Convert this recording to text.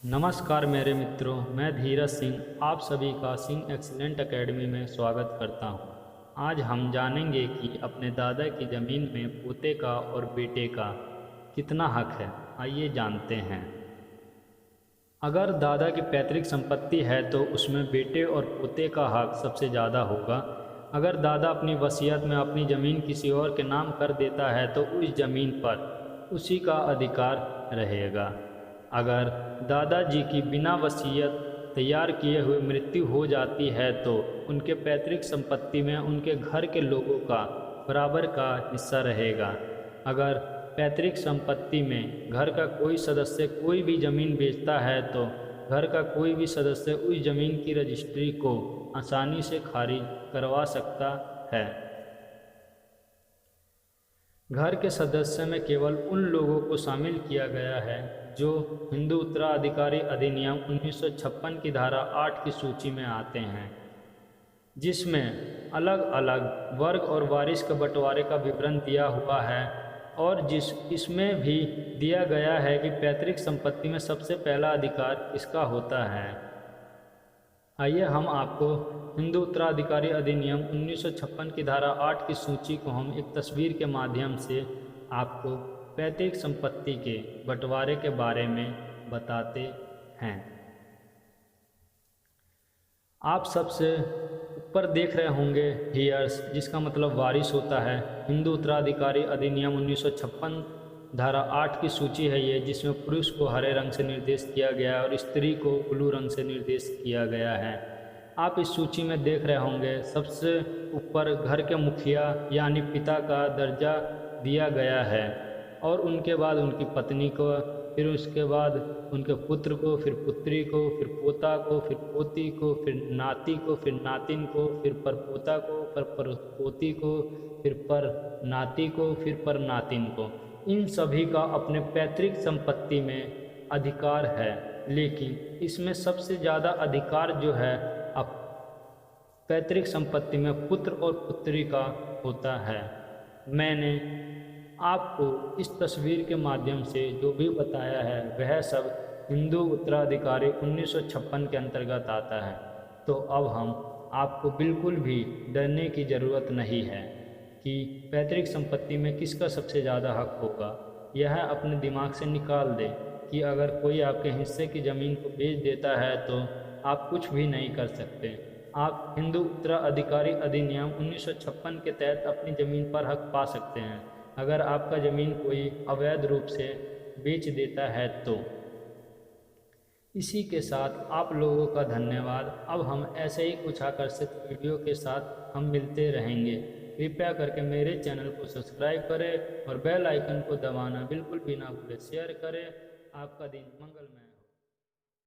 नमस्कार मेरे मित्रों, मैं धीरज सिंह आप सभी का सिंह एक्सीलेंट एकेडमी में स्वागत करता हूं। आज हम जानेंगे कि अपने दादा की ज़मीन में पोते का और बेटे का कितना हक है। आइए जानते हैं। अगर दादा की पैतृक संपत्ति है तो उसमें बेटे और पोते का हक सबसे ज़्यादा होगा। अगर दादा अपनी वसीयत में अपनी ज़मीन किसी और के नाम कर देता है तो उस ज़मीन पर उसी का अधिकार रहेगा। अगर दादाजी की बिना वसीयत तैयार किए हुए मृत्यु हो जाती है तो उनके पैतृक संपत्ति में उनके घर के लोगों का बराबर का हिस्सा रहेगा। अगर पैतृक संपत्ति में घर का कोई सदस्य कोई भी ज़मीन बेचता है तो घर का कोई भी सदस्य उस ज़मीन की रजिस्ट्री को आसानी से खारिज करवा सकता है। घर के सदस्य में केवल उन लोगों को शामिल किया गया है जो हिंदू उत्तराधिकारी अधिनियम 1956 की धारा 8 की सूची में आते हैं, जिसमें अलग अलग वर्ग और वारिस के बंटवारे का विवरण दिया हुआ है और इसमें भी दिया गया है कि पैतृक संपत्ति में सबसे पहला अधिकार किसका होता है। आइए हम आपको हिंदू उत्तराधिकारी अधिनियम 1956 की धारा 8 की सूची को हम एक तस्वीर के माध्यम से आपको पैतृक संपत्ति के बंटवारे के बारे में बताते हैं। आप सबसे ऊपर देख रहे होंगे हियर्स, जिसका मतलब वारिस होता है। हिंदू उत्तराधिकारी अधिनियम 1956 धारा 8 की सूची है ये, जिसमें पुरुष को हरे रंग से निर्देशित किया गया है और स्त्री को ब्लू रंग से निर्देशित किया गया है। आप इस सूची में देख रहे होंगे सबसे ऊपर घर के मुखिया यानी पिता का दर्जा दिया गया है और उनके बाद उनकी पत्नी को, फिर उसके बाद उनके पुत्र को, फिर पुत्री को, फिर पोता को, फिर पोती को, फिर नाती को, फिर नातिन को, फिर परपोता को, फिर परपोती को, फिर पर नाती को, फिर पर नातिन को। इन सभी का अपने पैतृक संपत्ति में अधिकार है, लेकिन इसमें सबसे ज़्यादा अधिकार जो है अब पैतृक संपत्ति में पुत्र और पुत्री का होता है। मैंने आपको इस तस्वीर के माध्यम से जो भी बताया है वह सब हिंदू उत्तराधिकारी 1956 के अंतर्गत आता है। तो अब हम आपको बिल्कुल भी डरने की ज़रूरत नहीं है कि पैतृक संपत्ति में किसका सबसे ज़्यादा हक होगा। यह अपने दिमाग से निकाल दें कि अगर कोई आपके हिस्से की ज़मीन को बेच देता है तो आप कुछ भी नहीं कर सकते। आप हिंदू उत्तराधिकारी अधिनियम 1956 के तहत अपनी ज़मीन पर हक पा सकते हैं अगर आपका ज़मीन कोई अवैध रूप से बेच देता है तो। इसी के साथ आप लोगों का धन्यवाद। अब हम ऐसे ही कुछ आकर्षित वीडियो के साथ हम मिलते रहेंगे। कृपया करके मेरे चैनल को सब्सक्राइब करें और बेल आइकन को दबाना बिल्कुल भी ना भूलें। शेयर करें। आपका दिन मंगलमय।